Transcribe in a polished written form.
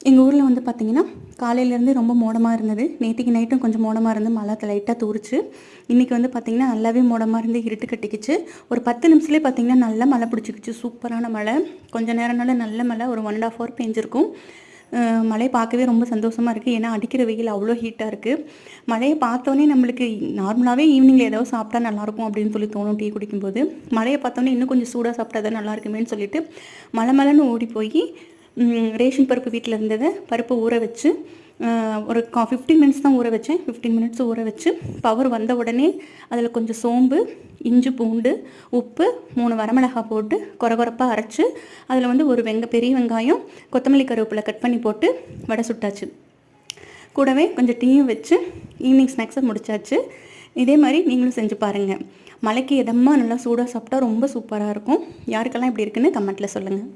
எங்கள் ஊரில் வந்து பார்த்திங்கன்னா காலையிலேருந்து ரொம்ப மோடமாக இருந்தது. நேற்றுக்கு நைட்டும் கொஞ்சம் மோடமாக இருந்து மழை லைட்டாக தூரிச்சு. இன்றைக்கி வந்து பார்த்திங்கன்னா நல்லாவே மோடமாக இருந்து இருட்டு கட்டிக்கிச்சு. ஒரு 10 நிமிஷத்துலேயே பார்த்திங்கன்னா நல்லா மழை பிடிச்சிக்கிச்சு. சூப்பரான மழை. கொஞ்சம் நேரம்னால நல்ல மழை ஒரு 1.5 hour பெஞ்சிருக்கும். மழையை பார்க்கவே ரொம்ப சந்தோஷமாக இருக்குது. ஏன்னா அடிக்கிற வெயில் அவ்வளோ ஹீட்டாக இருக்குது. மழையை பார்த்தோன்னே நம்மளுக்கு நார்மலாகவே ஈவினிங்கில் ஏதாவது சாப்பிட்டா நல்லாயிருக்கும் அப்படின்னு சொல்லி தோணும் டீ குடிக்கும்போது. மழையை பார்த்தோன்னே இன்னும் கொஞ்சம் சூடாக சாப்பிட்டா தான் நல்லாயிருக்குமேன்னு சொல்லிட்டு மழைன்னு ஓடி போய் ரேஷன் பருப்பு வீட்டில் இருந்ததை பருப்பு ஊற வச்சு ஒரு 15 மினிட்ஸ் தான் ஊற வச்சேன். 15 மினிட்ஸ் ஊற வச்சு பவர் வந்த உடனே அதில் கொஞ்சம் சோம்பு, இஞ்சி, பூண்டு, உப்பு, 3 வரமிளகாய் போட்டு கொரகொரப்பாக அரைச்சி அதில் வந்து ஒரு பெரிய வெங்காயம், கொத்தமல்லி, கருவேப்பிலை கட் பண்ணி போட்டு வடை சுட்டாச்சு. கூடவே கொஞ்சம் டீயும் வச்சு ஈவினிங் ஸ்நாக்ஸை முடிச்சாச்சு. இதே மாதிரி நீங்களும் செஞ்சு பாருங்கள். மழைக்கு இதமாக நல்லா சூடாக சாப்பிட்டா ரொம்ப சூப்பராக இருக்கும். யாருக்கெல்லாம் இப்படி இருக்குன்னு கமெண்ட்டில் சொல்லுங்கள்.